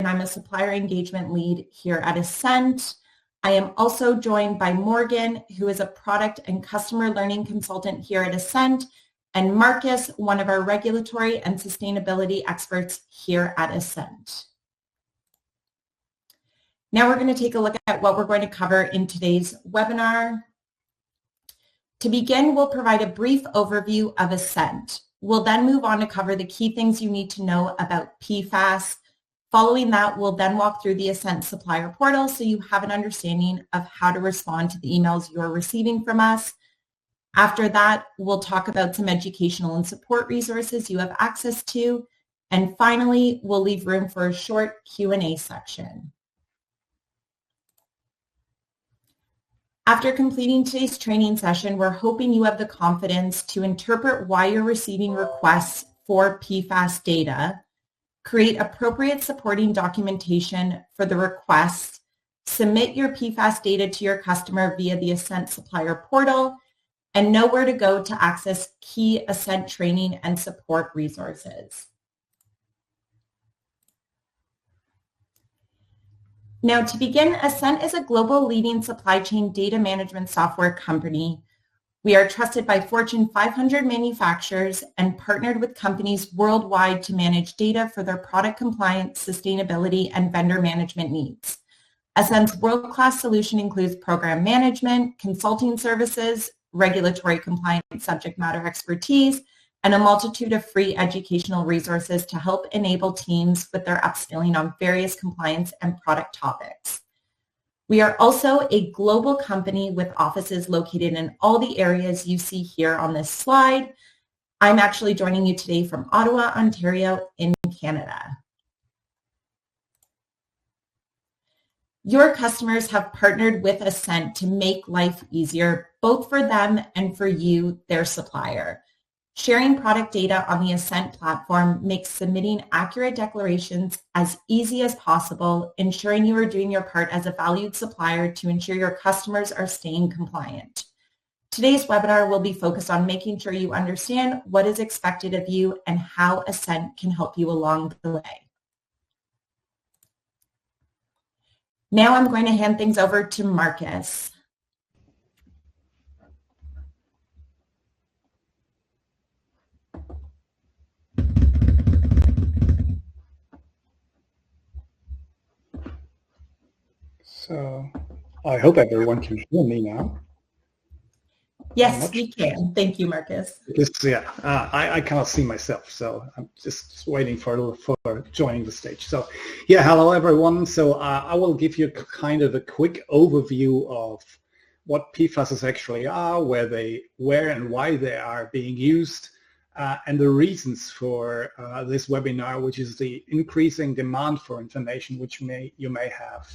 and I'm a supplier engagement lead here at Ascent. I am also joined by Morgan, who is a product and customer learning consultant here at Ascent, and Marcus, one of our regulatory and sustainability experts here at Ascent. Now we're going to take a look at what we're going to cover in today's webinar. To begin, we'll provide a brief overview of Ascent. We'll then move on to cover the key things you need to know about PFAS. Following that, we'll then walk through the Ascent Supplier Portal so you have an understanding of how to respond to the emails you're receiving from us. After that, we'll talk about some educational and support resources you have access to. And finally, we'll leave room for a short Q&A section. After completing today's training session, we're hoping you have the confidence to interpret why you're receiving requests for PFAS data, create appropriate supporting documentation for the request, submit your PFAS data to your customer via the Ascent Supplier Portal, and know where to go to access key Ascent training and support resources. Now, to begin, Ascent is a global leading supply chain data management software company. We are trusted by Fortune 500 manufacturers and partnered with companies worldwide to manage data for their product compliance, sustainability, and vendor management needs. Ascent's world-class solution includes program management, consulting services, regulatory compliance subject matter expertise, and a multitude of free educational resources to help enable teams with their upskilling on various compliance and product topics. We are also a global company with offices located in all the areas you see here on this slide. I'm actually joining you today from Ottawa, Ontario, in Canada. Your customers have partnered with Ascent to make life easier, both for them and for you, their supplier. Sharing product data on the Ascent platform makes submitting accurate declarations as easy as possible, ensuring you are doing your part as a valued supplier to ensure your customers are staying compliant. Today's webinar will be focused on making sure you understand what is expected of you and how Ascent can help you along the way. Now I'm going to hand things over to Marcus. So I hope everyone can hear me now. Yes, we can. Thank you, Marcus. I cannot see myself, so I'm just waiting for joining the stage. So yeah, hello everyone. So I will give you kind of a quick overview of what PFAS actually are, where and why they are being used, and the reasons for this webinar, which is the increasing demand for information, which you may have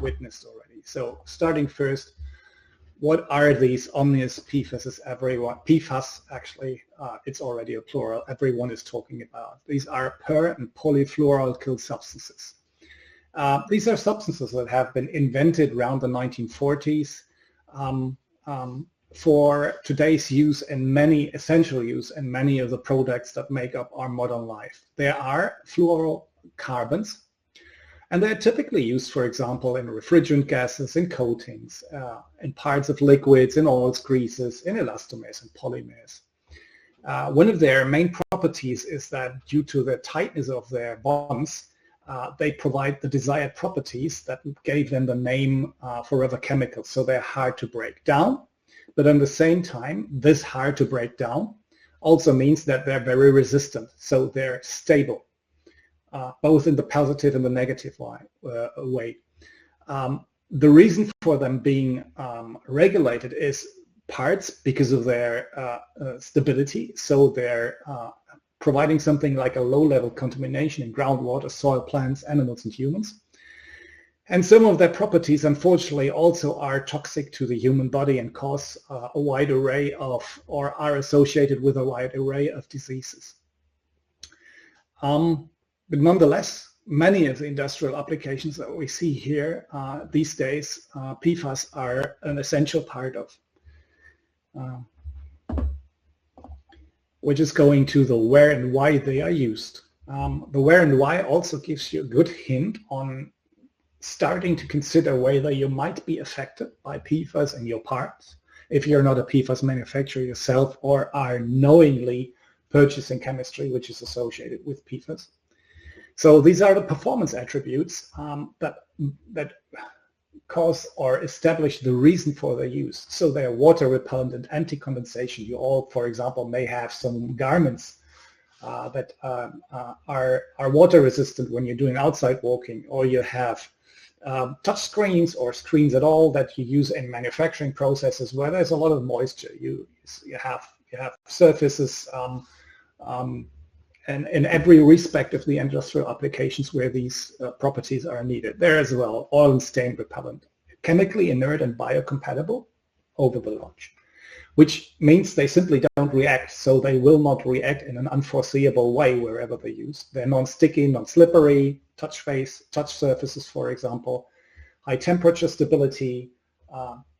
witnessed already. So starting first, what are these omnious PFAS? PFAS actually, it's already a plural. Everyone is talking about. These are per and polyfluoroalkyl substances. These are substances that have been invented around the 1940s. For today's use and essential use in many of the products that make up our modern life. There are fluorocarbons, and they're typically used, for example, in refrigerant gases, in coatings, in parts of liquids, in oils, greases, in elastomers and polymers. One of their main properties is that due to the tightness of their bonds, they provide the desired properties that gave them the name forever chemicals, so they're hard to break down. But at the same time, this hard to break down also means that they're very resistant, so they're stable, both in the positive and the negative way. The reason for them being regulated is parts because of their stability, so they're providing something like a low-level contamination in groundwater, soil, plants, animals, and humans. And some of their properties, unfortunately, also are toxic to the human body and cause a wide array of, or are associated with a wide array of diseases. But nonetheless, many of the industrial applications that we see here these days, PFAS are an essential part of. We're just going to the where and why they are used. The where and why also gives you a good hint on starting to consider whether you might be affected by PFAS in your parts if you're not a PFAS manufacturer yourself or are knowingly purchasing chemistry which is associated with PFAS. So these are the performance attributes that cause or establish the reason for their use. So they are water repellent and anti-condensation. You all, for example, may have some garments that are water resistant when you're doing outside walking, or you have touch screens or screens at all that you use in manufacturing processes where there's a lot of moisture. You have surfaces and in every respect of the industrial applications where these properties are needed. There as well, oil and stain repellent, chemically inert and biocompatible over the launch, which means they simply don't react. So they will not react in an unforeseeable way wherever they're used. They're non-sticky, non-slippery, touch surfaces, for example, high temperature stability.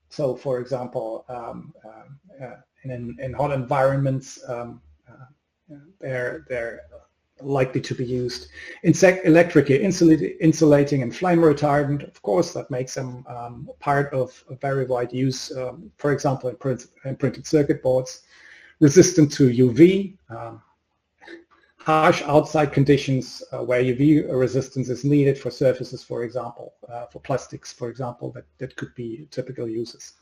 So for example, in hot environments, they're likely to be used. Electrically insulating and flame retardant, of course, that makes them part of a very wide use, for example, in printed circuit boards. Resistant to UV, harsh outside conditions where UV resistance is needed for surfaces, for example, for plastics, for example, that could be typical uses.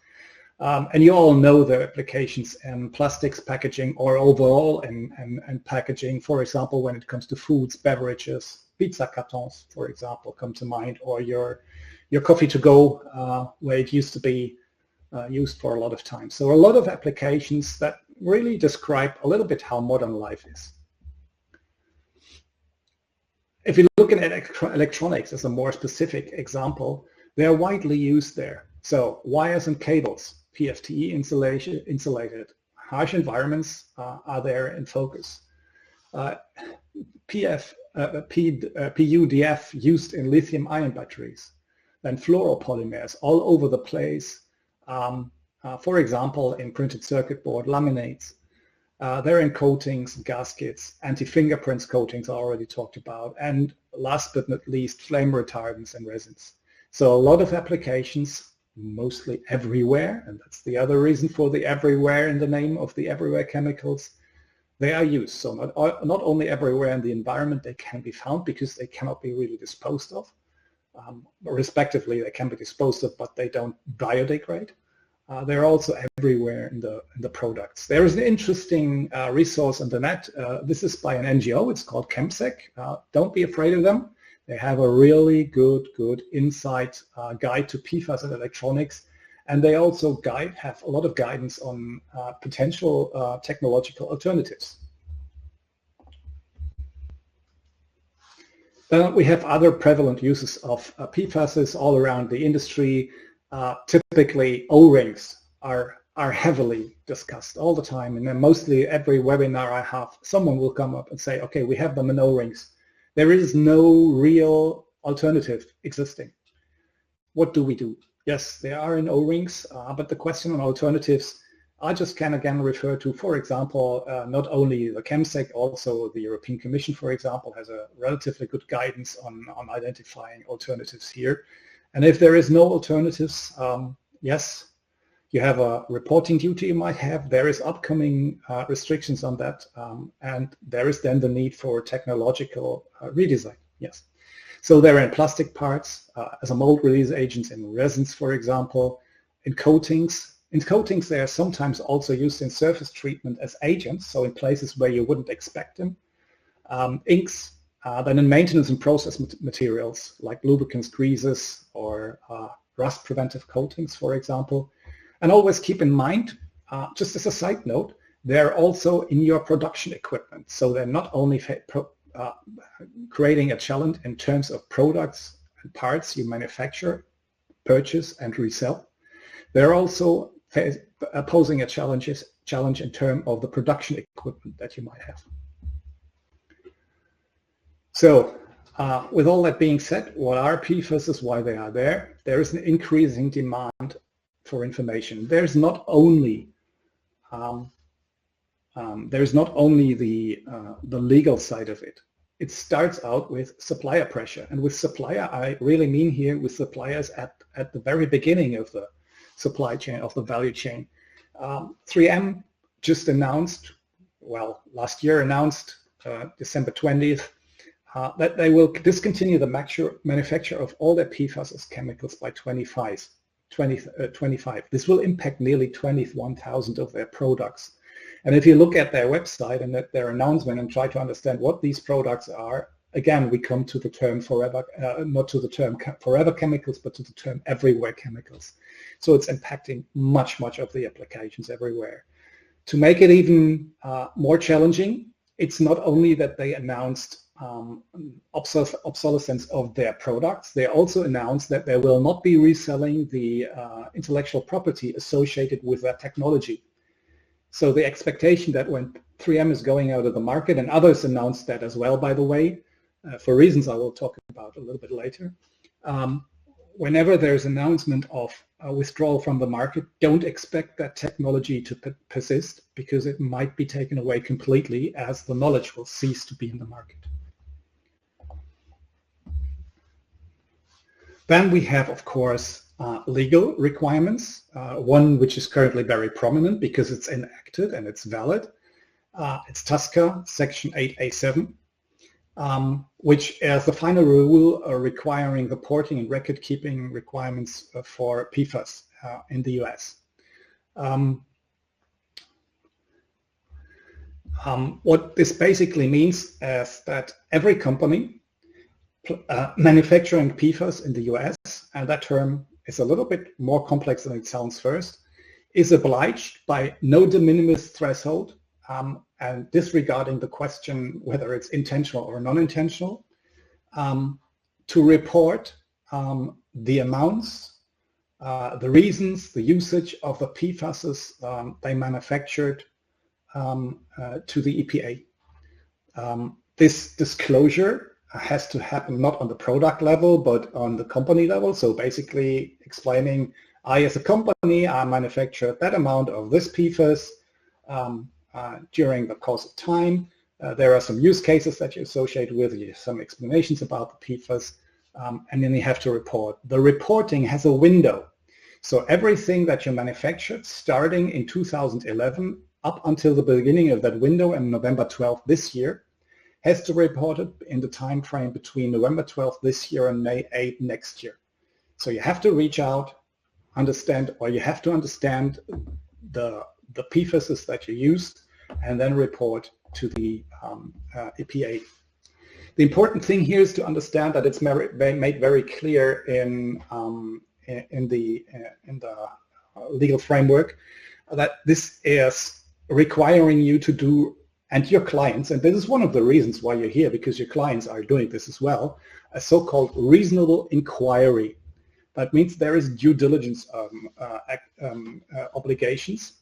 And you all know the applications in plastics packaging or overall in packaging, for example, when it comes to foods, beverages, pizza cartons, for example, come to mind, or your coffee to go, where it used to be used for a lot of time. So a lot of applications that really describe a little bit how modern life is. If you look at electronics as a more specific example, they are widely used there. So wires and cables, PFTE insulated, harsh environments are there in focus. PUDF used in lithium-ion batteries, then fluoropolymers all over the place. For example, in printed circuit board laminates. They're in coatings, gaskets, anti-fingerprints coatings I already talked about, and last but not least, flame retardants and resins. So a lot of applications, mostly everywhere, and that's the other reason for the everywhere in the name of the everywhere chemicals. They are used. So not only everywhere in the environment they can be found because they cannot be really disposed of. Respectively, they can be disposed of, but they don't biodegrade. They're also everywhere in the products. There is an interesting resource on the net. This is by an NGO. It's called ChemSec. Don't be afraid of them. They have a really good insight guide to PFAS and electronics, and they also have a lot of guidance on potential technological alternatives. Then we have other prevalent uses of PFAS all around the industry. Typically, O-rings are heavily discussed all the time, and then mostly every webinar I have, someone will come up and say, okay, we have them in O-rings. There is no real alternative existing. What do we do? Yes, they are in O-rings, but the question on alternatives, I just can again refer to, for example, not only the ChemSec, also the European Commission, for example, has a relatively good guidance on identifying alternatives here. And if there is no alternatives, yes, you have a reporting duty you might have. There is upcoming restrictions on that, and there is then the need for technological redesign, yes. So they're in plastic parts, as a mold release agents, in resins, for example, in coatings. In coatings, they are sometimes also used in surface treatment as agents, so in places where you wouldn't expect them. Inks, then in maintenance and process materials, like lubricants, greases, or rust preventive coatings, for example. And always keep in mind, just as a side note, they're also in your production equipment. So they're not only creating a challenge in terms of products and parts you manufacture, purchase, and resell. They're also posing a challenge in terms of the production equipment that you might have. So with all that being said, what are PFAS is why they are there. There is an increasing demand for information. There's not only the legal side of it. it starts out with supplier pressure. And with supplier, I really mean here with suppliers at the very beginning of the supply chain, of the value chain. 3M just announced, well, last year announced, December 20th, that they will discontinue the manufacture of all their PFAS chemicals by 2025. This will impact nearly 21,000 of their products. And if you look at their website and at their announcement and try to understand what these products are, again, we come to the term forever, not to the term forever chemicals, but to the term everywhere chemicals. So it's impacting much of the applications everywhere. To make it even more challenging, it's not only that they announced obsolescence of their products, they also announced that they will not be reselling the intellectual property associated with that technology. So the expectation that when 3M is going out of the market, and others announced that as well, by the way, for reasons I will talk about a little bit later, whenever there's announcement of withdrawal from the market, don't expect that technology to persist, because it might be taken away completely as the knowledge will cease to be in the market. Then we have, of course, legal requirements, one which is currently very prominent because it's enacted and it's valid. It's TSCA Section 8A7, which is the final rule requiring reporting and record-keeping requirements for PFAS in the US. What this basically means is that every company manufacturing PFAS in the US, and that term is a little bit more complex than it sounds first, is obliged by no de minimis threshold, and disregarding the question whether it's intentional or non-intentional, to report the amounts, the reasons, the usage of the PFASs they manufactured to the EPA. This disclosure has to happen not on the product level, but on the company level. So basically explaining, I as a company, I manufactured that amount of this PFAS during the course of time. There are some use cases that you associate with, some explanations about the PFAS, and then you have to report. The reporting has a window. So everything that you manufactured starting in 2011 up until the beginning of that window and November 12th this year has to report it in the time frame between November 12th this year and May 8th next year. So you have to reach out, understand, or you have to understand the PFAS that you used, and then report to the EPA. The important thing here is to understand that it's made very clear in the legal framework that this is requiring you to do, and your clients, and this is one of the reasons why you're here, because your clients are doing this as well, a so-called reasonable inquiry. That means there is due diligence obligations,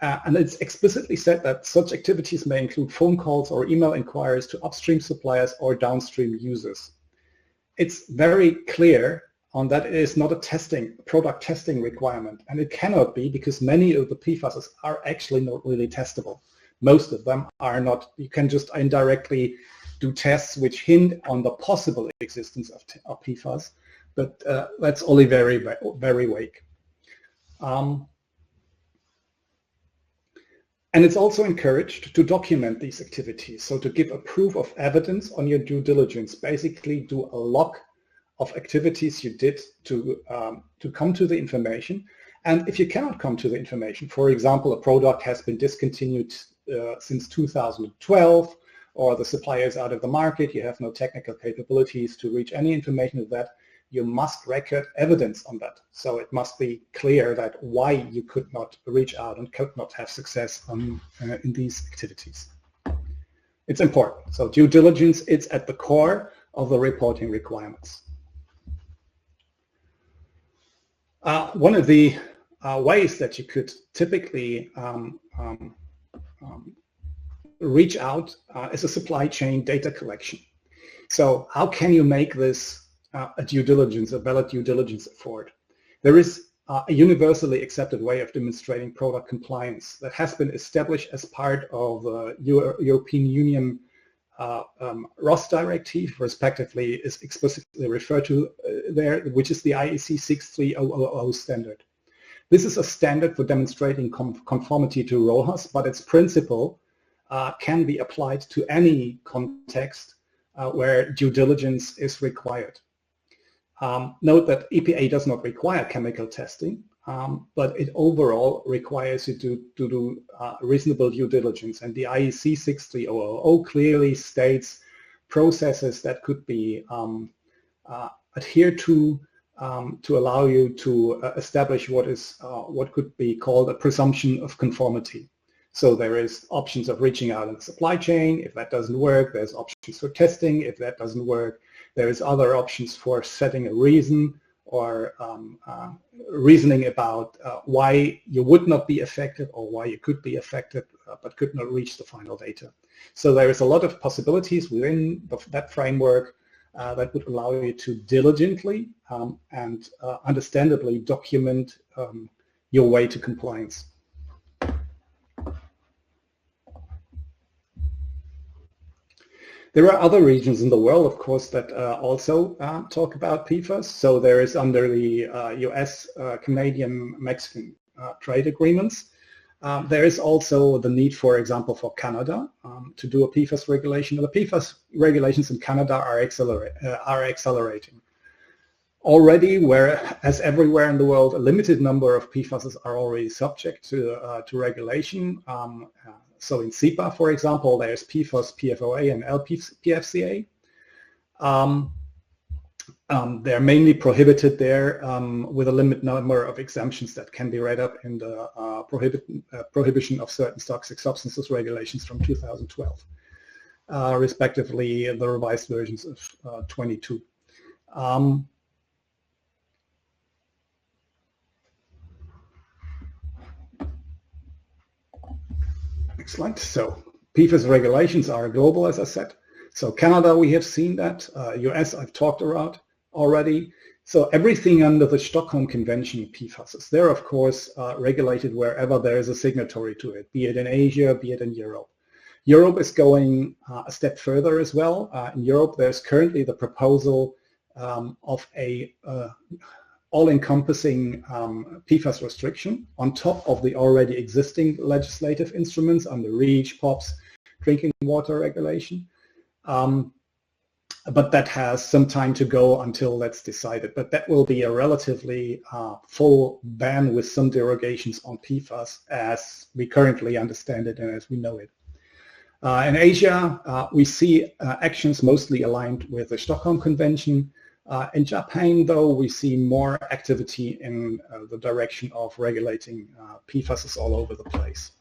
and it's explicitly said that such activities may include phone calls or email inquiries to upstream suppliers or downstream users. It's very clear on that it is not a product testing requirement, and it cannot be, because many of the PFAS are actually not really testable. Most of them are not. You can just indirectly do tests which hint on the possible existence of PFAS, but that's only very vague. And it's also encouraged to document these activities, so to give a proof of evidence on your due diligence, basically do a log of activities you did to come to the information. And if you cannot come to the information, for example, a product has been discontinued since 2012, or the supplier is out of the market, you have no technical capabilities to reach any information of that, you must record evidence on that. So it must be clear that why you could not reach out and could not have success in these activities. It's important. So due diligence, it's at the core of the reporting requirements. One of the ways that you could typically reach out is a supply chain data collection. So how can you make this a valid due diligence effort? There is a universally accepted way of demonstrating product compliance that has been established as part of the European Union RoHS directive, respectively, is explicitly referred to there, which is the IEC 63000 standard. This is a standard for demonstrating conformity to RoHS, but its principle can be applied to any context where due diligence is required. Note that EPA does not require chemical testing, but it overall requires you to do reasonable due diligence. And the IEC 63000 clearly states processes that could be adhered to allow you to establish what could be called a presumption of conformity. So there is options of reaching out in the supply chain. If that doesn't work, there's options for testing. If that doesn't work, there is other options for setting a reason or reasoning about why you would not be affected or why you could be affected but could not reach the final data. So there is a lot of possibilities within that framework that would allow you to diligently and understandably document your way to compliance. There are other regions in the world, of course, that also talk about PFAS. So there is under the US, Canadian, Mexican trade agreements. There is also the need, for example, for Canada to do a PFAS regulation. The PFAS regulations in Canada are accelerating. Already, as everywhere in the world, a limited number of PFAS are already subject to regulation. So in SEPA, for example, there's PFAS, PFOA, and LPFCA. They're mainly prohibited there with a limited number of exemptions that can be read up in the prohibition of certain toxic substances regulations from 2012, respectively the revised versions of 22. Next slide. So PFAS regulations are global, as I said. So Canada, we have seen that. US, I've talked about already. So everything under the Stockholm Convention PFAS, they're of course regulated wherever there is a signatory to it, be it in Asia, be it in Europe. Europe is going a step further as well. In Europe, there's currently the proposal of a all-encompassing PFAS restriction on top of the already existing legislative instruments under REACH, POPs, drinking water regulation. But that has some time to go until that's decided. But that will be a relatively full ban with some derogations on PFAS as we currently understand it and as we know it. In Asia, we see actions mostly aligned with the Stockholm Convention. In Japan, though, we see more activity in the direction of regulating PFAS all over the place.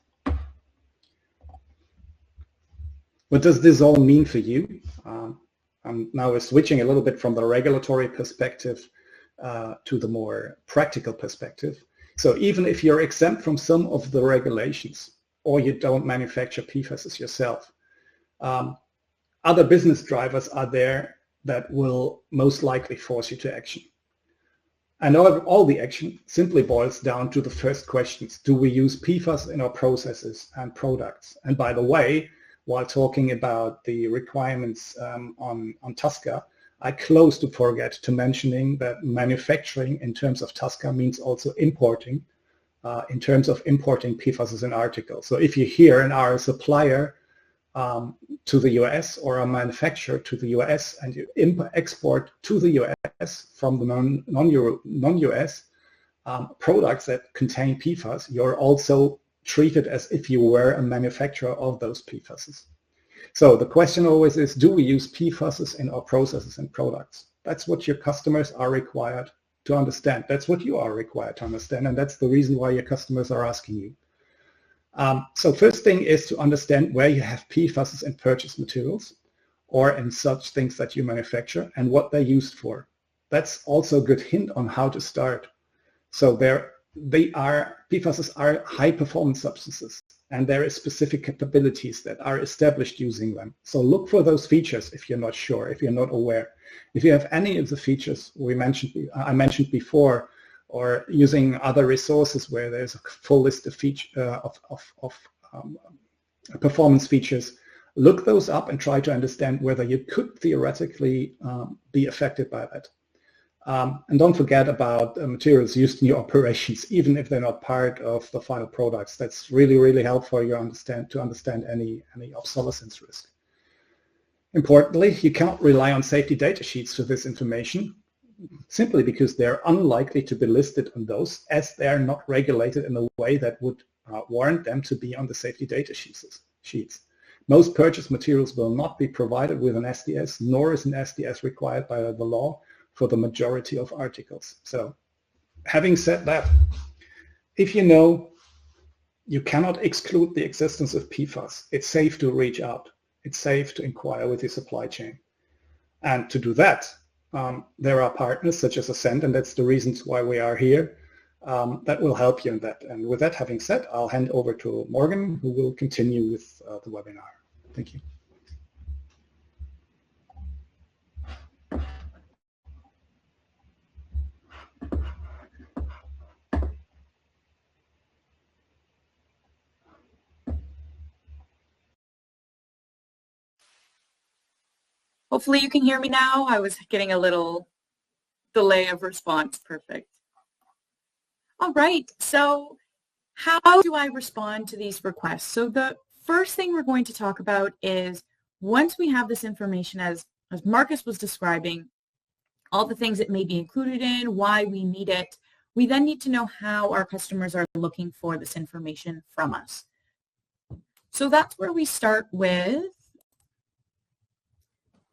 What does this all mean for you? Now we're switching a little bit from the regulatory perspective to the more practical perspective. So even if you're exempt from some of the regulations or you don't manufacture PFAS yourself, other business drivers are there that will most likely force you to action. And all the action simply boils down to the first questions. Do we use PFAS in our processes and products? And by the way, while talking about the requirements on TSCA, I close to forget to mentioning that manufacturing in terms of TSCA means also importing in terms of importing PFAS in articles. So if you hear and are a supplier to the US or a manufacturer to the US and you export to the US from the non-US products that contain PFAS, you're also treated as if you were a manufacturer of those PFAS. So the question always is, do we use PFAS in our processes and products? That's what your customers are required to understand. That's what you are required to understand, and that's the reason why your customers are asking you. So first thing is to understand where you have PFAS in purchase materials or in such things that you manufacture and what they're used for. That's also a good hint on how to start. So PFAS are high performance substances and there is specific capabilities that are established using them. So look for those features if you're not sure, if you're not aware. If you have any of the features I mentioned before, or using other resources where there's a full list of performance features, Look those up and try to understand whether you could theoretically be affected by that. And don't forget about materials used in your operations, even if they're not part of the final products. That's really, really helpful to understand any obsolescence risk. Importantly, you cannot rely on safety data sheets for this information, simply because they're unlikely to be listed on those, as they are not regulated in a way that would warrant them to be on the safety data sheets. Most purchased materials will not be provided with an SDS, nor is an SDS required by the law for the majority of articles. So, having said that, if you know you cannot exclude the existence of PFAS, it's safe to reach out. It's safe to inquire with your supply chain. And to do that, there are partners such as Ascent, and that's the reasons why we are here, that will help you in that. And with that having said, I'll hand over to Morgan, who will continue with the webinar. Thank you. Hopefully you can hear me now. I was getting a little delay of response. Perfect. All right, so how do I respond to these requests? So the first thing we're going to talk about is, once we have this information, as Marcus was describing, all the things it may be included in, why we need it, we then need to know how our customers are looking for this information from us. So that's where we start with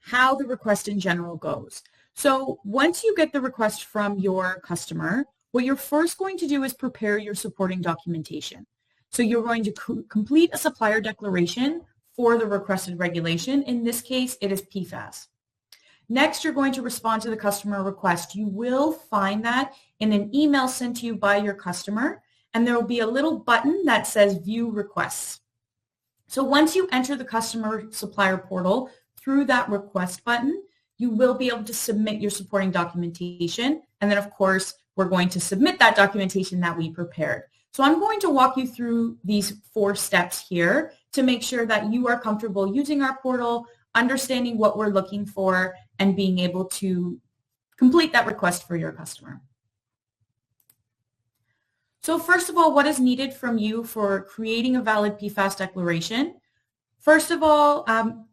how the request in general goes. So once you get the request from your customer, what you're first going to do is prepare your supporting documentation. So you're going to complete a supplier declaration for the requested regulation. In this case, it is PFAS. Next, you're going to respond to the customer request. You will find that in an email sent to you by your customer, and there will be a little button that says View Requests. So once you enter the customer supplier portal through that request button, you will be able to submit your supporting documentation. And then, of course, we're going to submit that documentation that we prepared. So I'm going to walk you through these 4 steps here to make sure that you are comfortable using our portal, understanding what we're looking for, and being able to complete that request for your customer. So first of all, what is needed from you for creating a valid PFAS declaration? First of all,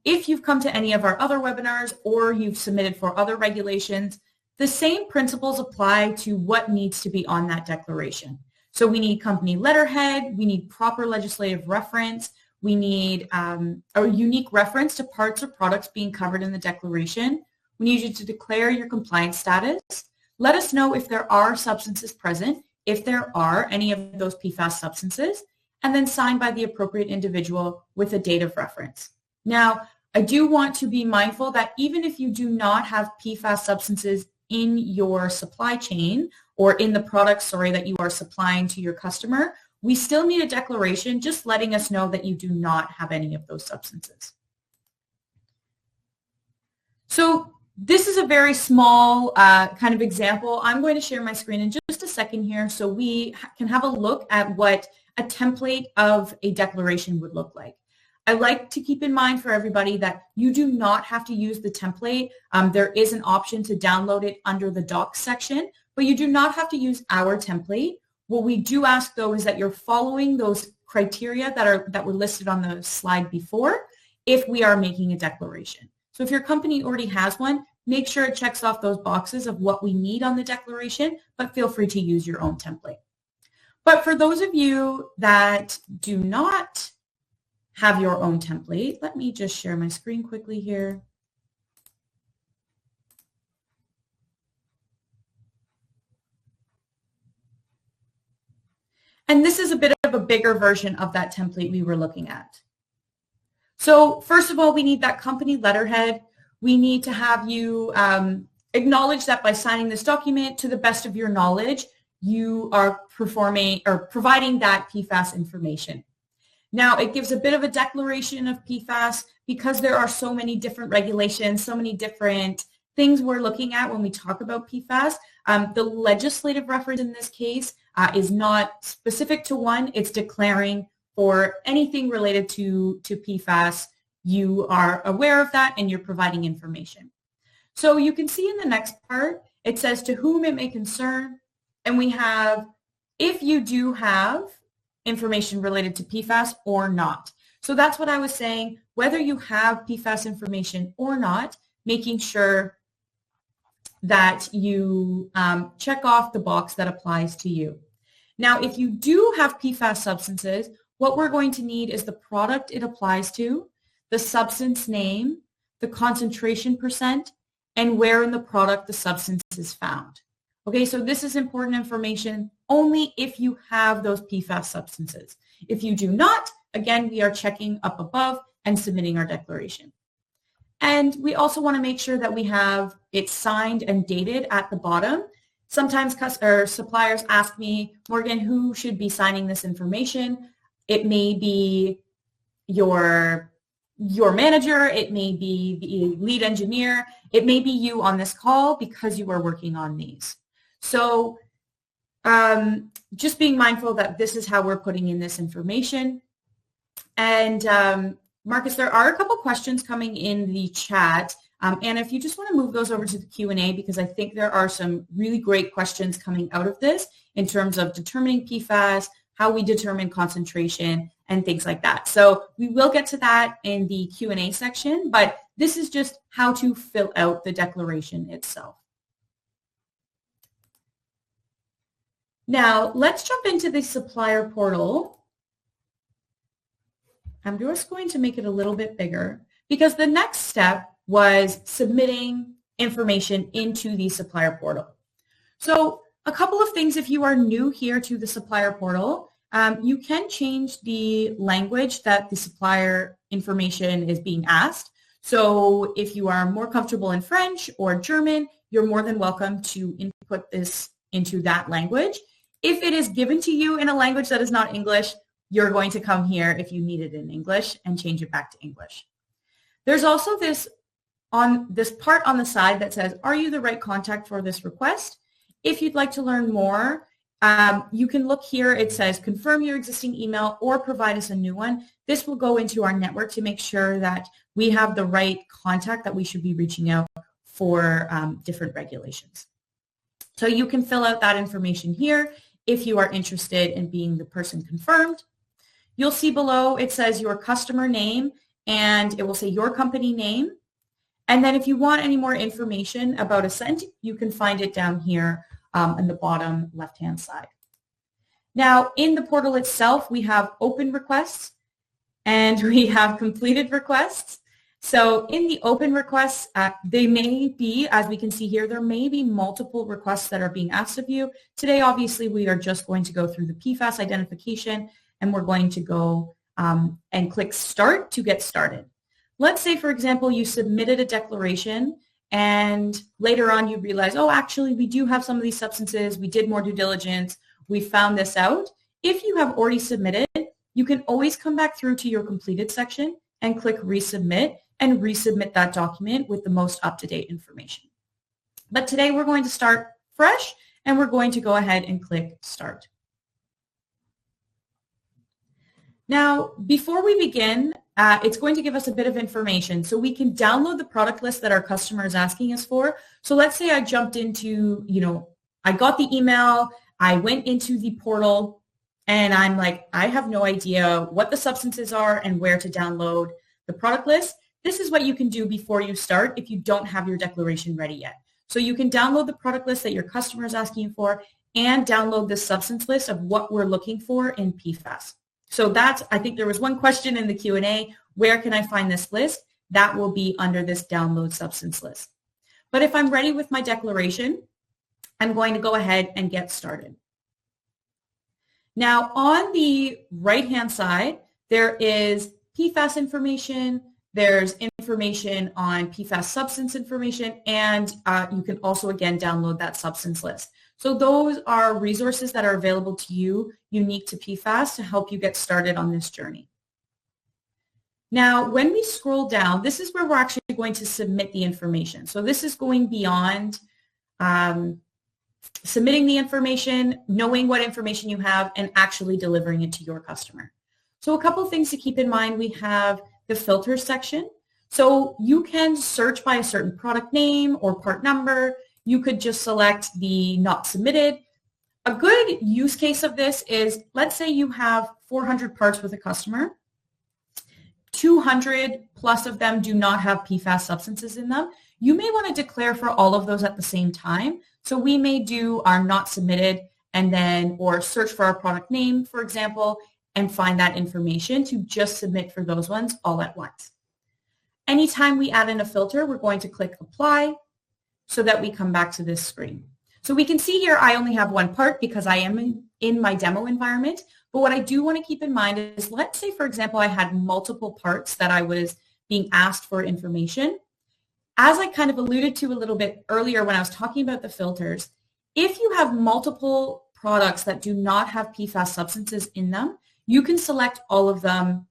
if you've come to any of our other webinars or you've submitted for other regulations, the same principles apply to what needs to be on that declaration. So we need company letterhead, we need proper legislative reference, we need a unique reference to parts or products being covered in the declaration. We need you to declare your compliance status. Let us know if there are substances present, if there are any of those PFAS substances, and then signed by the appropriate individual with a date of reference. Now, I do want to be mindful that even if you do not have PFAS substances in your supply chain or in the products, that you are supplying to your customer, we still need a declaration just letting us know that you do not have any of those substances. So this is a very small kind of example. I'm going to share my screen in just a second here so we can have a look at what a template of a declaration would look like. I like to keep in mind for everybody that you do not have to use the template. There is an option to download it under the docs section, but you do not have to use our template. What we do ask, though, is that you're following those criteria that were listed on the slide before if we are making a declaration. So if your company already has one, make sure it checks off those boxes of what we need on the declaration, but feel free to use your own template. But for those of you that do not have your own template, let me just share my screen quickly here. And this is a bit of a bigger version of that template we were looking at. So first of all, we need that company letterhead. We need to have you acknowledge that by signing this document, to the best of your knowledge, you are performing or providing that PFAS information. Now, it gives a bit of a declaration of PFAS because there are so many different regulations, so many different things we're looking at when we talk about PFAS. The legislative reference in this case is not specific to one. It's declaring for anything related to PFAS, you are aware of that and you're providing information. So you can see in the next part, it says to whom it may concern, and we have if you do have information related to PFAS or not. So that's what I was saying, whether you have PFAS information or not, making sure that you check off the box that applies to you. Now, if you do have PFAS substances, what we're going to need is the product it applies to, the substance name, the concentration percent, and where in the product the substance is found. Okay, so this is important information only if you have those PFAS substances. If you do not, again, we are checking up above and submitting our declaration. And we also want to make sure that we have it signed and dated at the bottom. Sometimes suppliers ask me, Morgan, who should be signing this information? It may be your manager, it may be the lead engineer, it may be you on this call because you are working on these. So just being mindful that this is how we're putting in this information. And Marcus, there are a couple questions coming in the chat. And if you just want to move those over to the Q&A, because I think there are some really great questions coming out of this in terms of determining PFAS, how we determine concentration, and things like that. So we will get to that in the Q&A section, but this is just how to fill out the declaration itself. Now, let's jump into the supplier portal. I'm just going to make it a little bit bigger because the next step was submitting information into the supplier portal. So a couple of things if you are new here to the supplier portal, you can change the language that the supplier information is being asked. So if you are more comfortable in French or German, you're more than welcome to input this into that language. If it is given to you in a language that is not English, you're going to come here if you need it in English and change it back to English. There's also this part on the side that says, are you the right contact for this request? If you'd like to learn more, you can look here. It says confirm your existing email or provide us a new one. This will go into our network to make sure that we have the right contact that we should be reaching out for different regulations. So you can fill out that information here if you are interested in being the person confirmed. You'll see below it says your customer name and it will say your company name. And then if you want any more information about Ascent, you can find it down here in the bottom left-hand side. Now, in the portal itself, we have open requests and we have completed requests. So in the open requests, they may be, as we can see here, there may be multiple requests that are being asked of you. Today, obviously, we are just going to go through the PFAS identification and we're going to go and click Start to get started. Let's say, for example, you submitted a declaration and later on you realize, oh, actually, we do have some of these substances. We did more due diligence. We found this out. If you have already submitted, you can always come back through to your completed section and click Resubmit and resubmit that document with the most up-to-date information. But today we're going to start fresh and we're going to go ahead and click Start. Now, before we begin, it's going to give us a bit of information. So we can download the product list that our customer is asking us for. So let's say I jumped into, I got the email, I went into the portal, and I'm like, I have no idea what the substances are and where to download the product list. This is what you can do before you start if you don't have your declaration ready yet. So you can download the product list that your customer is asking you for and download the substance list of what we're looking for in PFAS. So that's, I think there was one question in the Q&A, where can I find this list? That will be under this download substance list. But if I'm ready with my declaration, I'm going to go ahead and get started. Now on the right-hand side, there is PFAS information, there's information on PFAS substance information, and you can also, again, download that substance list. So those are resources that are available to you, unique to PFAS, to help you get started on this journey. Now, when we scroll down, this is where we're actually going to submit the information. So this is going beyond submitting the information, knowing what information you have, and actually delivering it to your customer. So a couple of things to keep in mind. We have the filters section. So you can search by a certain product name or part number. You could just select the not submitted. A good use case of this is, let's say you have 400 parts with a customer. 200 plus of them do not have PFAS substances in them. You may want to declare for all of those at the same time. So we may do our not submitted and then, or search for our product name, for example, and find that information to just submit for those ones all at once. Anytime we add in a filter, we're going to click apply so that we come back to this screen. So we can see here I only have one part because I am in my demo environment. But what I do want to keep in mind is, let's say, for example, I had multiple parts that I was being asked for information. As I kind of alluded to a little bit earlier when I was talking about the filters, if you have multiple products that do not have PFAS substances in them, you can select all of them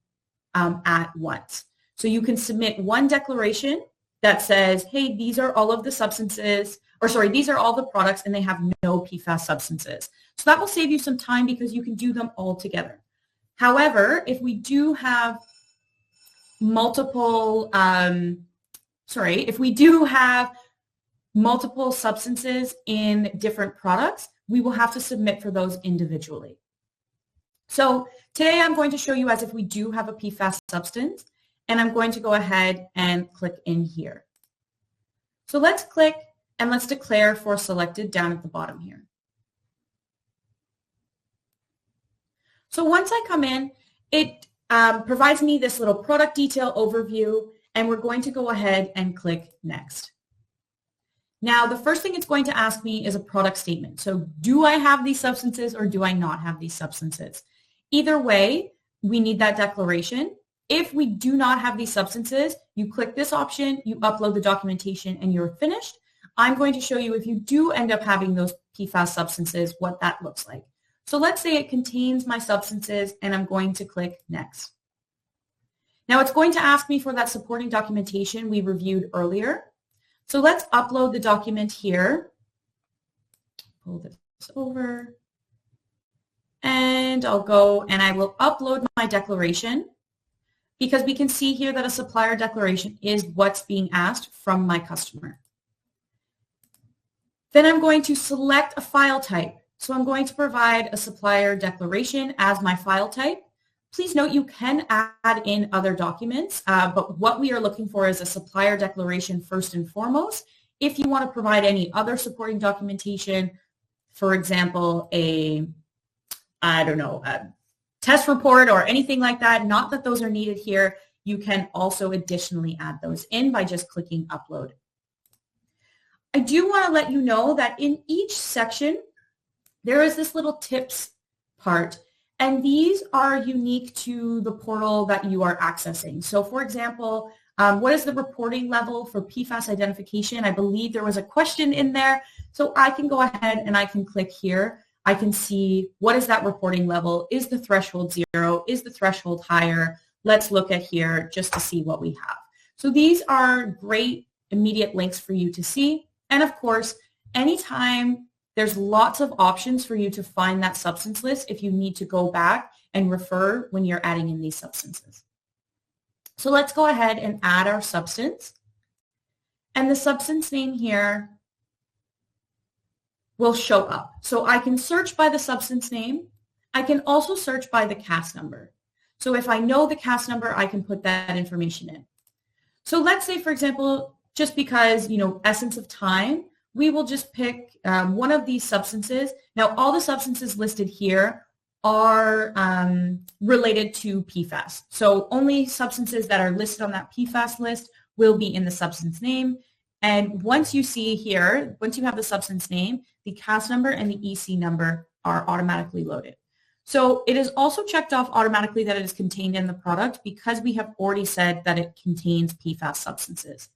at once. So you can submit one declaration that says, hey, these are all of the substances, or sorry, these are all the products and they have no PFAS substances. So that will save you some time because you can do them all together. However, if we do have multiple, multiple substances in different products, we will have to submit for those individually. So today I'm going to show you as if we do have a PFAS substance, and I'm going to go ahead and click in here. So let's click and let's declare for selected down at the bottom here. So once I come in, it provides me this little product detail overview, and we're going to go ahead and click next. Now, the first thing it's going to ask me is a product statement. So do I have these substances or do I not have these substances? Either way, we need that declaration. If we do not have these substances, you click this option, you upload the documentation, and you're finished. I'm going to show you if you do end up having those PFAS substances, what that looks like. So let's say it contains my substances, and I'm going to click next. Now it's going to ask me for that supporting documentation we reviewed earlier. So let's upload the document here. Pull this over. And I'll go and I will upload my declaration, because we can see here that a supplier declaration is what's being asked from my customer. Then I'm going to select a file type. So I'm going to provide a supplier declaration as my file type. Please note you can add in other documents, but what we are looking for is a supplier declaration first and foremost. If you want to provide any other supporting documentation, for example, a test report or anything like that, not that those are needed here, you can also additionally add those in by just clicking upload. I do want to let you know that in each section, there is this little tips part, and these are unique to the portal that you are accessing. So for example, what is the reporting level for PFAS identification? I believe there was a question in there. So I can go ahead and I can click here. I can see what is that reporting level? Is the threshold 0? Is the threshold higher? Let's look at here just to see what we have. So these are great immediate links for you to see. And of course, anytime there's lots of options for you to find that substance list if you need to go back and refer when you're adding in these substances. So let's go ahead and add our substance. And the substance name here will show up. So I can search by the substance name. I can also search by the CAS number. So if I know the CAS number, I can put that information in. So let's say, for example, just because, essence of time, we will just pick one of these substances. Now, all the substances listed here are related to PFAS. So only substances that are listed on that PFAS list will be in the substance name. And once you see here, once you have the substance name, the CAS number and the EC number are automatically loaded. So it is also checked off automatically that it is contained in the product because we have already said that it contains PFAS substances.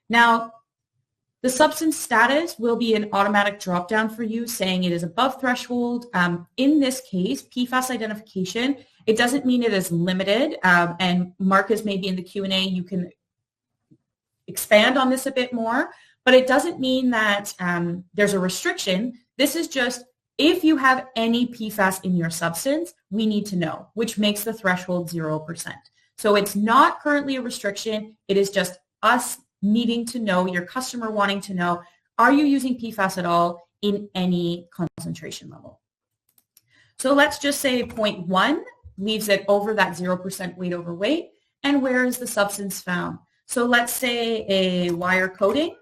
Now, the substance status will be an automatic drop-down for you saying it is above threshold. In this case, PFAS identification, it doesn't mean it is limited. And Marcus, maybe in the Q&A, you can expand on this a bit more, but it doesn't mean that there's a restriction. This is just if you have any PFAS in your substance, we need to know, which makes the threshold 0%. So it's not currently a restriction. It is just us needing to know, your customer wanting to know, are you using PFAS at all in any concentration level? So let's just say 0.1 leaves it over that 0% weight over weight. And where is the substance found? So let's say a wire coating.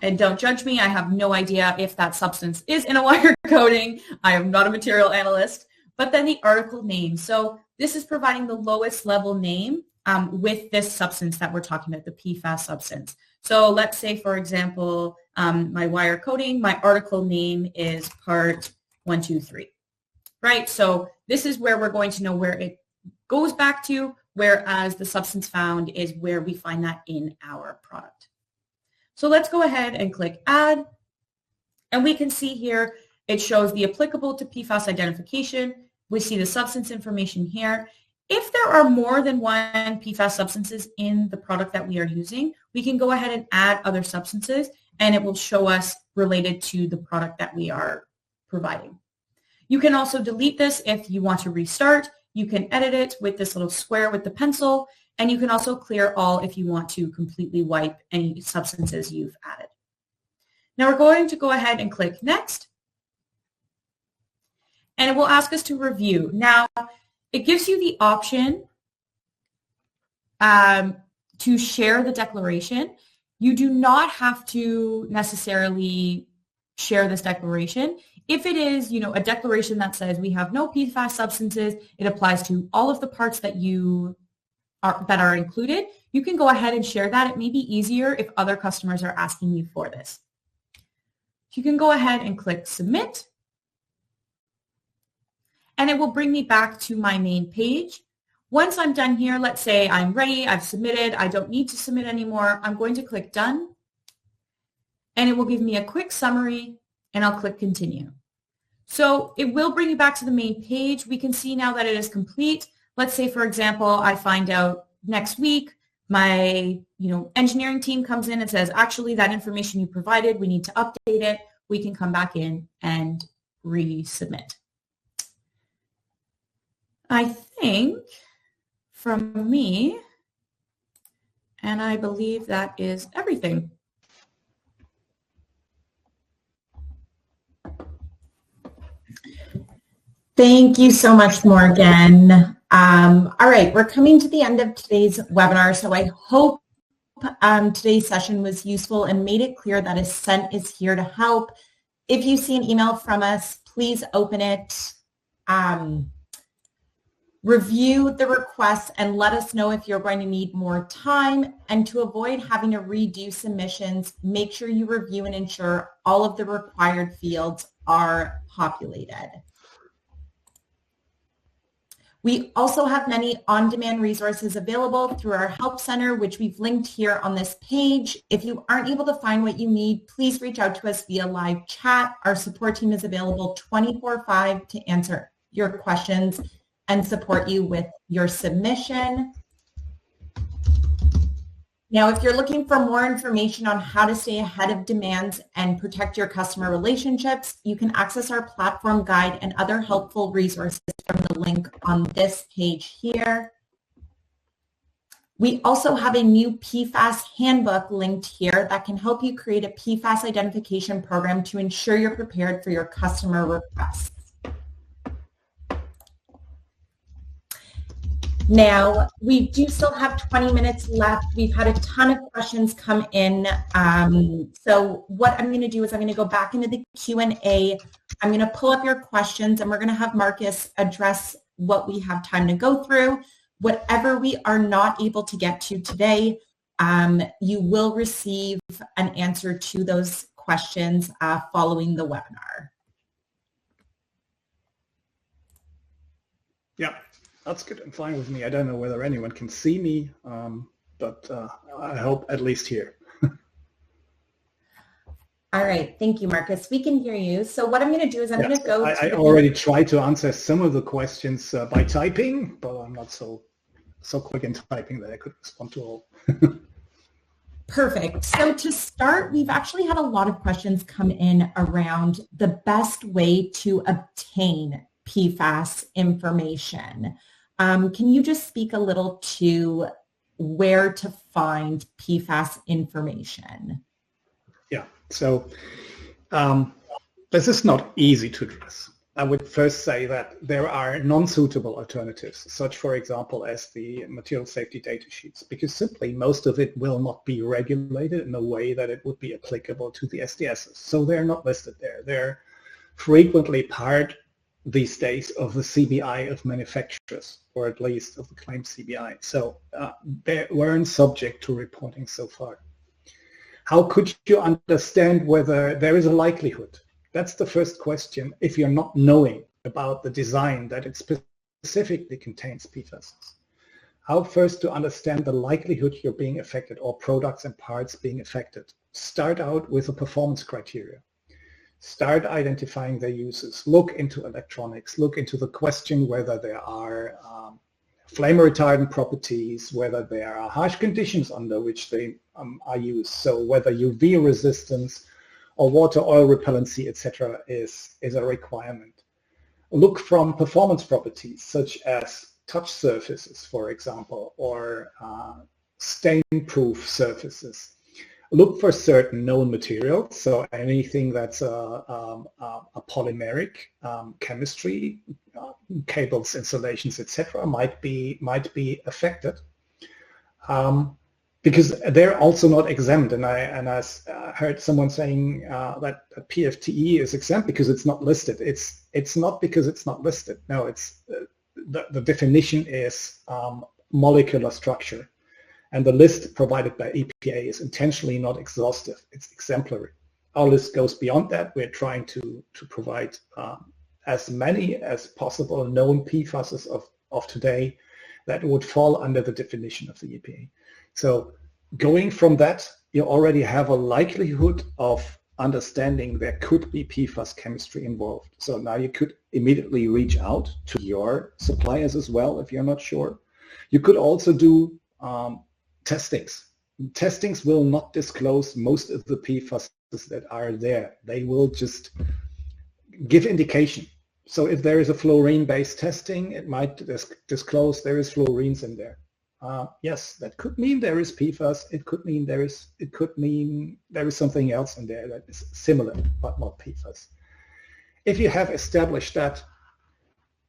And don't judge me, I have no idea if that substance is in a wire coating. I am not a material analyst. But then the article name. So this is providing the lowest level name with this substance that we're talking about, the PFAS substance. So let's say, for example, my wire coating, my article name is part 123, right? So this is where we're going to know where it goes back to, whereas the substance found is where we find that in our product. So let's go ahead and click Add. And we can see here, it shows the applicable to PFAS identification. We see the substance information here. If there are more than one PFAS substances in the product that we are using, we can go ahead and add other substances, and it will show us related to the product that we are providing. You can also delete this if you want to restart. You can edit it with this little square with the pencil, and you can also clear all if you want to completely wipe any substances you've added. Now we're going to go ahead and click Next, and it will ask us to review. Now, it gives you the option to share the declaration. You do not have to necessarily share this declaration. If it is, a declaration that says we have no PFAS substances, it applies to all of the parts that are included, you can go ahead and share that. It may be easier if other customers are asking you for this. You can go ahead and click Submit, and it will bring me back to my main page. Once I'm done here, let's say I'm ready, I've submitted, I don't need to submit anymore, I'm going to click Done, and it will give me a quick summary, and I'll click Continue. So it will bring you back to the main page. We can see now that it is complete. Let's say, for example, I find out next week, my engineering team comes in and says, actually, that information you provided, we need to update it. We can come back in and resubmit. I think from me, and I believe that is everything. Thank you so much, Morgan. All right, we're coming to the end of today's webinar, so I hope today's session was useful and made it clear that Ascent is here to help. If you see an email from us, please open it, review the request, and let us know if you're going to need more time. And to avoid having to redo submissions, make sure you review and ensure all of the required fields are populated. We also have many on-demand resources available through our Help Center, which we've linked here on this page. If you aren't able to find what you need, please reach out to us via live chat. Our support team is available 24/5 to answer your questions and support you with your submission. Now, if you're looking for more information on how to stay ahead of demands and protect your customer relationships, you can access our platform guide and other helpful resources from the link on this page here. We also have a new PFAS handbook linked here that can help you create a PFAS identification program to ensure you're prepared for your customer requests. Now, we do still have 20 minutes left. We've had a ton of questions come in. So what I'm going to do is I'm going to go back into the Q&A. I'm going to pull up your questions, and we're going to have Marcus address what we have time to go through. Whatever we are not able to get to today, you will receive an answer to those questions following the webinar. Yeah. That's good and fine with me. I don't know whether anyone can see me, but I hope at least here. All right. Thank you, Marcus. We can hear you. So what I'm going to do is I'm going to go to... I already tried to answer some of the questions by typing, but I'm not so quick in typing that I could respond to all. Perfect. So to start, we've actually had a lot of questions come in around the best way to obtain PFAS information. Can you just speak a little to where to find PFAS information? Yeah, so this is not easy to address. I would first say that there are non-suitable alternatives, such for example as the material safety data sheets, because simply most of it will not be regulated in a way that it would be applicable to the SDSs. So they're not listed there. They're frequently part these days of the CBI of manufacturers, or at least of the claimed CBI. So they weren't subject to reporting so far. How could you understand whether there is a likelihood? That's the first question if you're not knowing about the design that it specifically contains PFAS. How first to understand the likelihood you're being affected or products and parts being affected? Start out with a performance criteria. Start identifying their uses. Look into electronics. Look into the question whether there are flame retardant properties, whether there are harsh conditions under which they are used. So whether UV resistance or water oil repellency, etc., is a requirement. Look from performance properties such as touch surfaces, for example, or stain-proof surfaces. Look for certain known materials, so anything that's a polymeric chemistry, cables, insulations, etc., might be affected. Because they're also not exempt, and I heard someone saying that PFTE is exempt because it's not listed. It's not because it's not listed. No, it's the definition is molecular structure, and the list provided by EPA is intentionally not exhaustive. It's exemplary. Our list goes beyond that. We're trying to provide as many as possible known PFASs of today that would fall under the definition of the EPA. So going from that, you already have a likelihood of understanding there could be PFAS chemistry involved. So now you could immediately reach out to your suppliers as well if you're not sure. You could also do testings. Testings will not disclose most of the PFAS that are there. They will just give indication. So if there is a fluorine-based testing, it might disclose there is fluorines in there. Yes, that could mean there is PFAS. It could mean there is something else in there that is similar but not PFAS. If you have established that,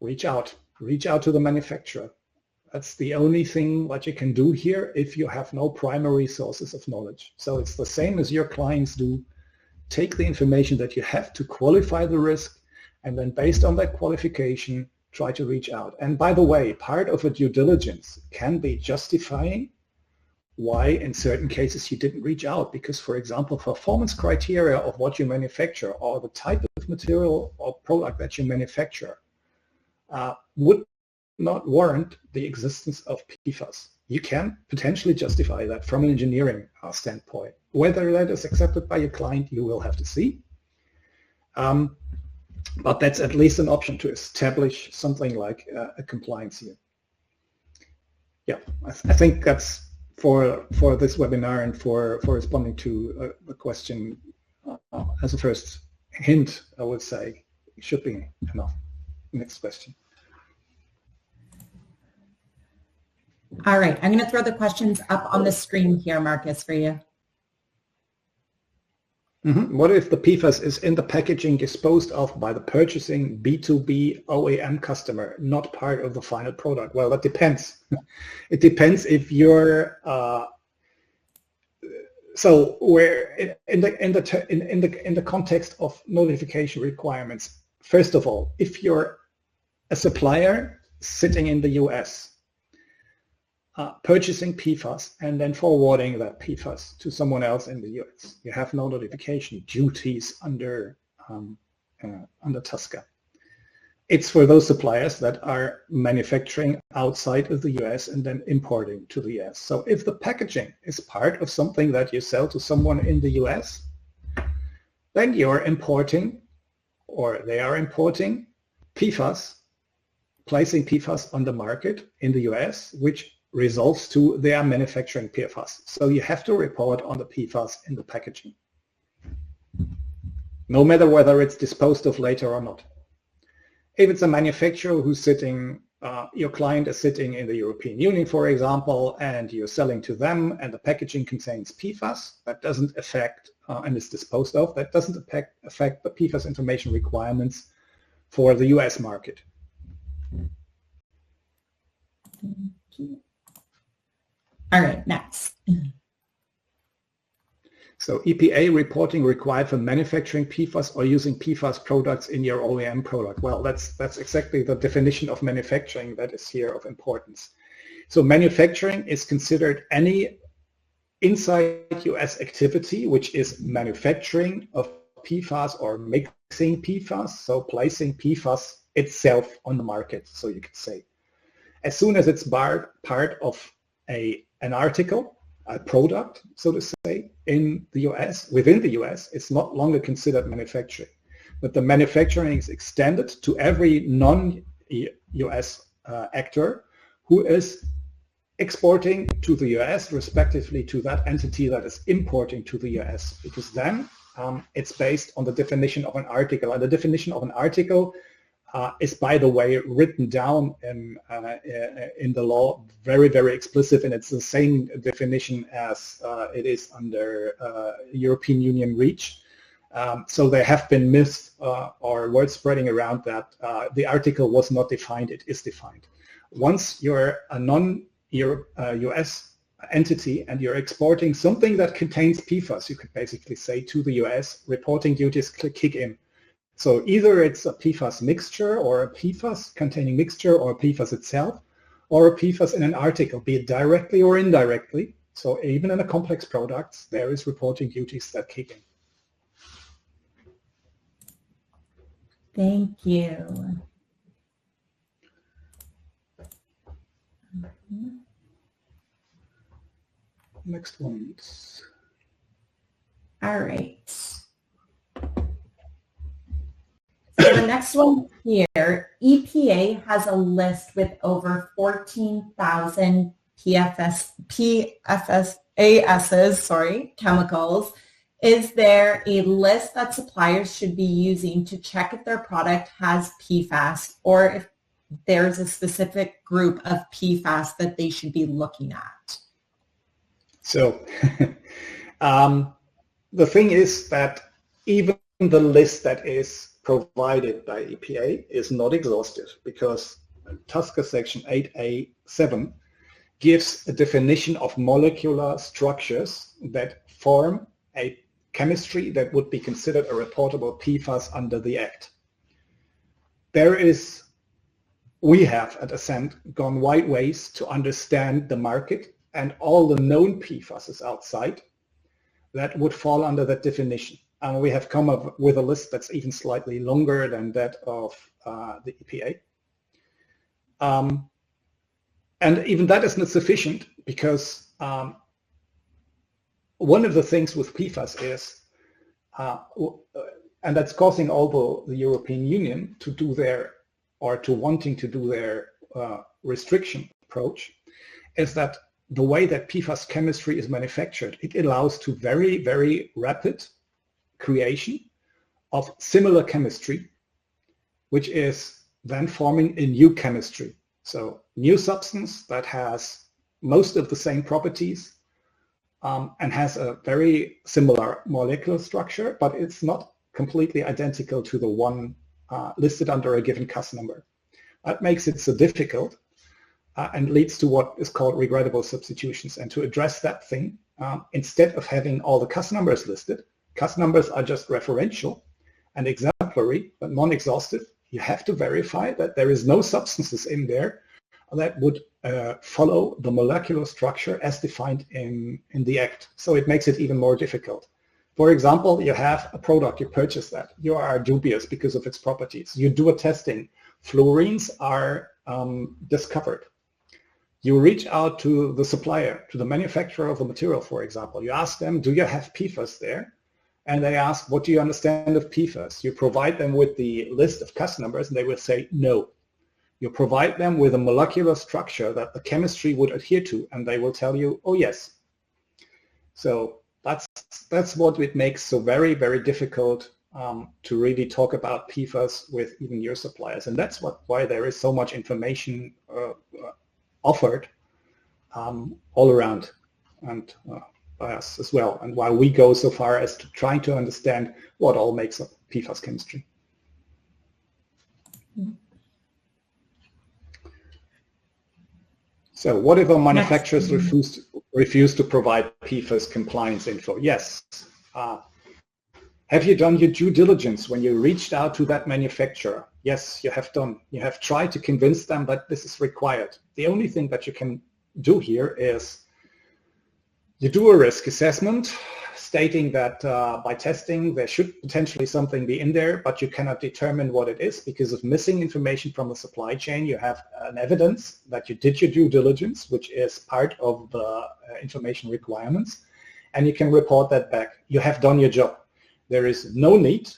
reach out to the manufacturer. That's the only thing what you can do here if you have no primary sources of knowledge. So it's the same as your clients do. Take the information that you have to qualify the risk, and then based on that qualification, try to reach out. And by the way, part of a due diligence can be justifying why in certain cases you didn't reach out, because for example, performance criteria of what you manufacture or the type of material or product that you manufacture would not warrant the existence of PFAS. You can potentially justify that from an engineering standpoint. Whether that is accepted by your client, you will have to see. But that's at least an option to establish something like a compliance here. Yeah, I think that's for this webinar and for responding to the question as a first hint, I would say it should be enough. Next question. All right, I'm going to throw the questions up on the screen here, Marcus, for you. What if the PFAS is in the packaging disposed of by the purchasing B2B OEM customer, not part of the final product? Well, that depends. It depends if you're so where in the context of notification requirements. First of all, if you're a supplier sitting in the US, purchasing PFAS and then forwarding that PFAS to someone else in the US, you have no notification duties under TSCA. It's for those suppliers that are manufacturing outside of the US and then importing to the US. So if the packaging is part of something that you sell to someone in the US, then you're importing, or they are importing PFAS, placing PFAS on the market in the US, which results to their manufacturing PFAS. So you have to report on the PFAS in the packaging, no matter whether it's disposed of later or not. If it's a manufacturer who's sitting your client is sitting in the European Union, for example, and you're selling to them and the packaging contains PFAS, that doesn't affect, and is disposed of, that doesn't affect the PFAS information requirements for the US market. All right, next. So EPA reporting required for manufacturing PFAS or using PFAS products in your OEM product. Well, that's exactly the definition of manufacturing that is here of importance. So manufacturing is considered any inside US activity which is manufacturing of PFAS or mixing PFAS, so placing PFAS itself on the market, so you could say. As soon as it's part of an article, a product, so to say, in the US, within the US, it's not longer considered manufacturing. But the manufacturing is extended to every non-US actor who is exporting to the US, respectively to that entity that is importing to the US, because then it's based on the definition of an article. And the definition of an article is, by the way, written down in the law very, very explicit, and it's the same definition as it is under European Union REACH. So there have been myths or word spreading around that the article was not defined. It is defined. Once you're a non-US entity and you're exporting something that contains PFAS, you could basically say, to the US, reporting duties kick in. So either it's a PFAS mixture or a PFAS containing mixture or a PFAS itself or a PFAS in an article, be it directly or indirectly. So even in a complex products, there is reporting duties that kick in. Thank you. Next one. All right. So the next one here, EPA has a list with over 14,000 PFAS chemicals. Is there a list that suppliers should be using to check if their product has PFAS, or if there's a specific group of PFAS that they should be looking at? So the thing is that even the list that is provided by EPA is not exhaustive, because TSCA section 8A7 gives a definition of molecular structures that form a chemistry that would be considered a reportable PFAS under the Act. We have at Ascent gone wide ways to understand the market and all the known PFASs outside that would fall under that definition. And we have come up with a list that's even slightly longer than that of the EPA. And even that is not sufficient, because one of the things with PFAS is, and that's causing also the European Union to do their, or to wanting to do their restriction approach, is that the way that PFAS chemistry is manufactured, it allows to very, very rapid creation of similar chemistry, which is then forming a new chemistry. So new substance that has most of the same properties and has a very similar molecular structure, but it's not completely identical to the one listed under a given CAS number. That makes it so difficult and leads to what is called regrettable substitutions. And to address that thing, instead of having all the CAS numbers listed, CAS numbers are just referential and exemplary, but non-exhaustive. You have to verify that there is no substances in there that would follow the molecular structure as defined in the Act. So it makes it even more difficult. For example, you have a product, you purchase that. You are dubious because of its properties. You do a testing. Fluorines are discovered. You reach out to the supplier, to the manufacturer of the material, for example. You ask them, do you have PFAS there? And they ask, what do you understand of PFAS? You provide them with the list of CAS numbers, and they will say no. You provide them with a molecular structure that the chemistry would adhere to, and they will tell you, oh yes. So that's what it makes so very, very difficult to really talk about PFAS with even your suppliers. And that's why there is so much information offered all around and by us as well. And why we go so far as to trying to understand what all makes up PFAS chemistry. So what if our manufacturers refuse to provide PFAS compliance info? Yes. Have you done your due diligence when you reached out to that manufacturer? Yes, you have done. You have tried to convince them that this is required. The only thing that you can do here is you do a risk assessment stating that by testing there should potentially something be in there, but you cannot determine what it is because of missing information from the supply chain. You have an evidence that you did your due diligence, which is part of the information requirements, and you can report that back. You have done your job. There is no need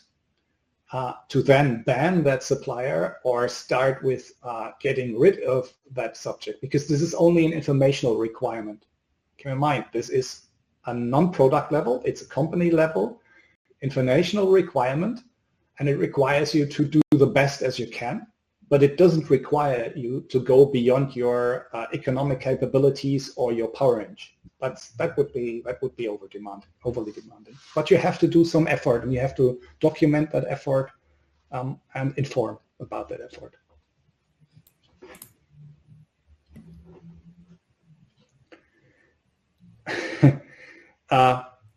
to then ban that supplier or start with getting rid of that subject, because this is only an informational requirement. Keep in mind, this is a non-product level, it's a company level informational requirement, and it requires you to do the best as you can, but it doesn't require you to go beyond your economic capabilities or your power range. That would be overly demanding. But you have to do some effort, and you have to document that effort and inform about that effort.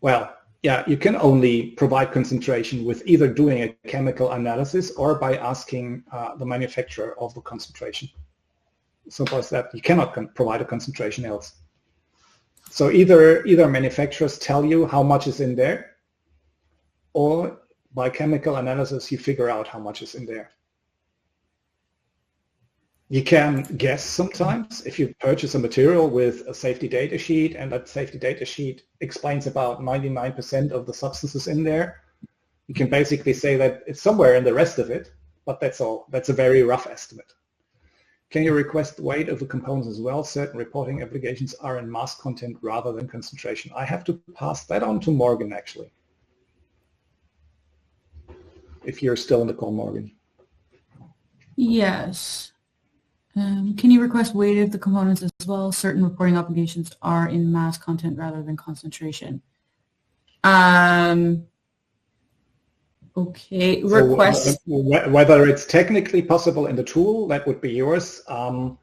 Well, yeah, you can only provide concentration with either doing a chemical analysis or by asking the manufacturer of the concentration. Simple as that. You cannot provide a concentration else. So either manufacturers tell you how much is in there, or by chemical analysis you figure out how much is in there. You can guess sometimes if you purchase a material with a safety data sheet and that safety data sheet explains about 99% of the substances in there. You can basically say that it's somewhere in the rest of it, but that's all. That's a very rough estimate. Can you request weight of the components as well? Certain reporting obligations are in mass content rather than concentration. I have to pass that on to Morgan, actually. If you're still in the call, Morgan. Yes. Can you request weight of the components as well? Certain reporting obligations are in mass content rather than concentration. Okay, request. So, whether it's technically possible in the tool, that would be yours. From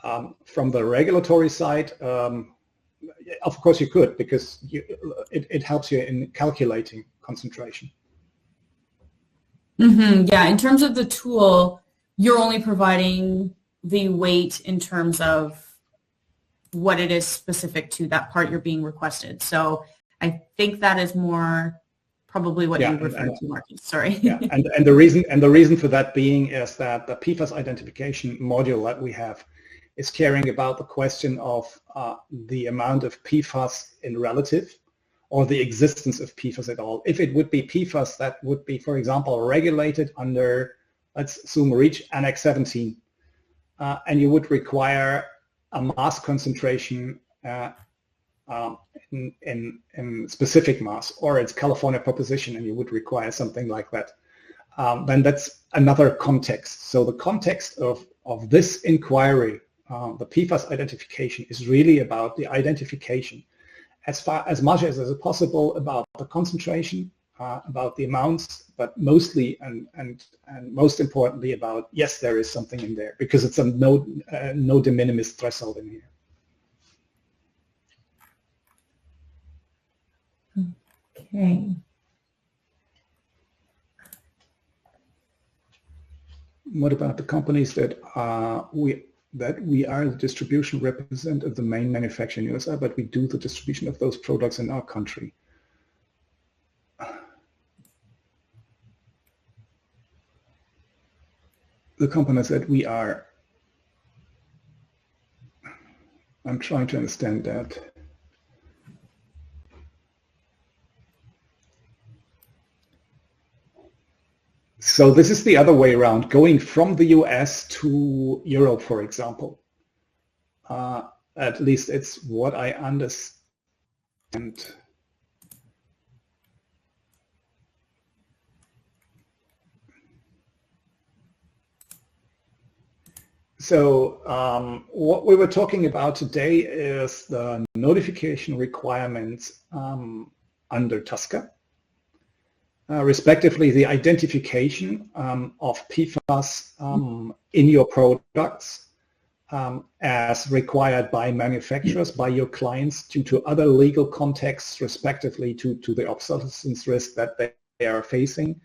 the regulatory side, of course you could, because it helps you in calculating concentration. Mm-hmm. Yeah, in terms of the tool, you're only providing the weight in terms of what it is specific to that part you're being requested. So I think that is more probably what you referred to, Marcus. Sorry. Yeah, and the reason for that being is that the PFAS identification module that we have is caring about the question of the amount of PFAS in relative, or the existence of PFAS at all. If it would be PFAS, that would be, for example, regulated under, let's assume, REACH Annex 17. And you would require a mass concentration in specific mass, or it's California proposition and you would require something like that. Then that's another context. So the context of this inquiry, the PFAS identification, is really about the identification as much as is possible about the concentration, about the amounts, but mostly and most importantly about, yes, there is something in there, because it's a no de minimis threshold in here. Okay. What about the companies that we are the distribution representative of the main manufacturer in USA, but we do the distribution of those products in our country? The companies that we are, I'm trying to understand that. So this is the other way around, going from the US to Europe, for example. At least it's what I understand. So what we were talking about today is the notification requirements under TSCA, respectively the identification of PFAS in your products as required by manufacturers, by your clients, due to other legal contexts, respectively to the obsolescence risk that they are facing.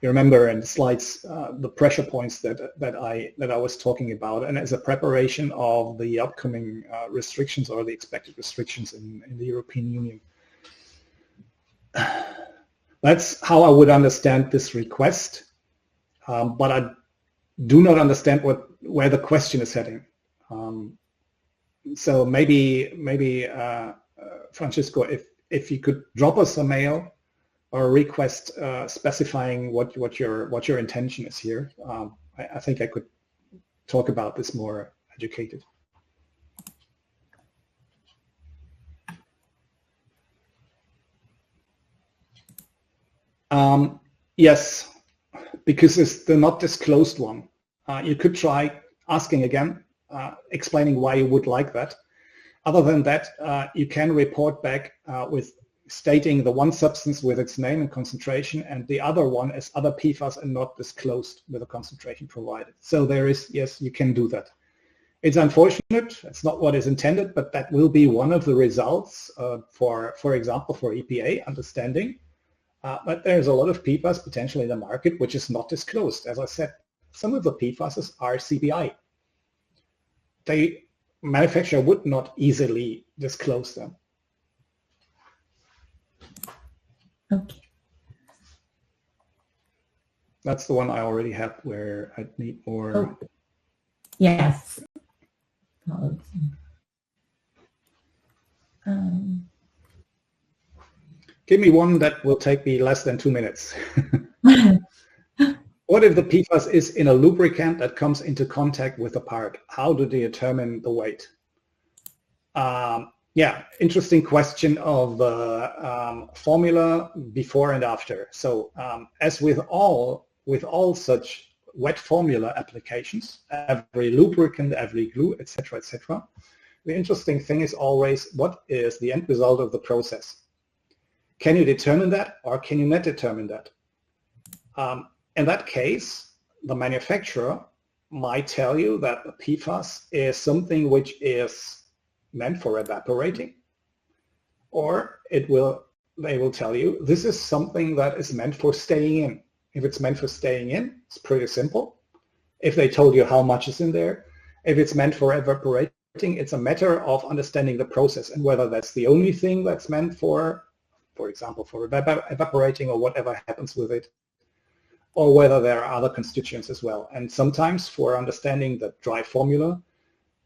You remember in the slides the pressure points that I was talking about, and as a preparation of the upcoming restrictions or the expected restrictions in the European Union. That's how I would understand this request, but I do not understand where the question is heading. So maybe Francisco, if you could drop us a mail or a request specifying what your intention is here, I think I could talk about this more educated. Yes, because it's the not disclosed one. You could try asking again, explaining why you would like that. Other than that, you can report back with stating the one substance with its name and concentration, and the other one is other PFAS and not disclosed with a concentration provided. So there is, yes, you can do that. It's unfortunate, it's not what is intended, but that will be one of the results for example, for EPA understanding. But there's a lot of PFAS potentially in the market which is not disclosed. As I said, some of the PFAS are CBI. The manufacturer would not easily disclose them. Okay. That's the one I already have where I need more. Oh. Yes. Give me one that will take me less than 2 minutes. What if the PFAS is in a lubricant that comes into contact with a part? How do they determine the weight? Yeah, interesting question of the formula before and after. So as with all such wet formula applications, every lubricant, every glue, etc., the interesting thing is always what is the end result of the process. Can you determine that or can you not determine that? In that case, the manufacturer might tell you that the PFAS is something which is meant for evaporating, or they will tell you this is something that is meant for staying in. If it's meant for staying in, it's pretty simple. If they told you how much is in there, if it's meant for evaporating, it's a matter of understanding the process and whether that's the only thing that's meant for example, for evaporating or whatever happens with it, or whether there are other constituents as well. And sometimes for understanding the dry formula,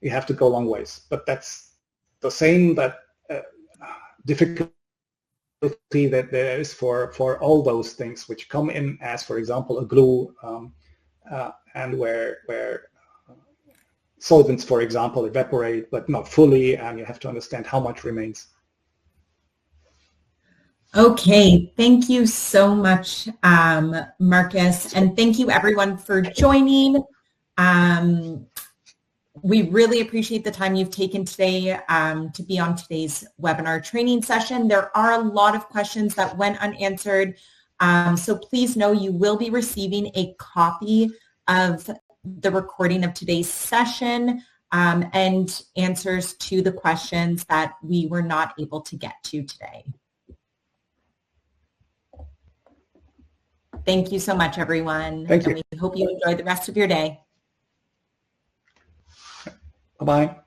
you have to go a long ways. But that's the same difficulty that there is for all those things which come in as, for example, a glue, and where solvents, for example, evaporate, but not fully, and you have to understand how much remains. Okay, thank you so much, Marcus, and thank you everyone for joining. We really appreciate the time you've taken today to be on today's webinar training session. There are a lot of questions that went unanswered, so please know you will be receiving a copy of the recording of today's session and answers to the questions that we were not able to get to today. Thank you so much, everyone. Thank you. And we hope you enjoy the rest of your day. Bye-bye.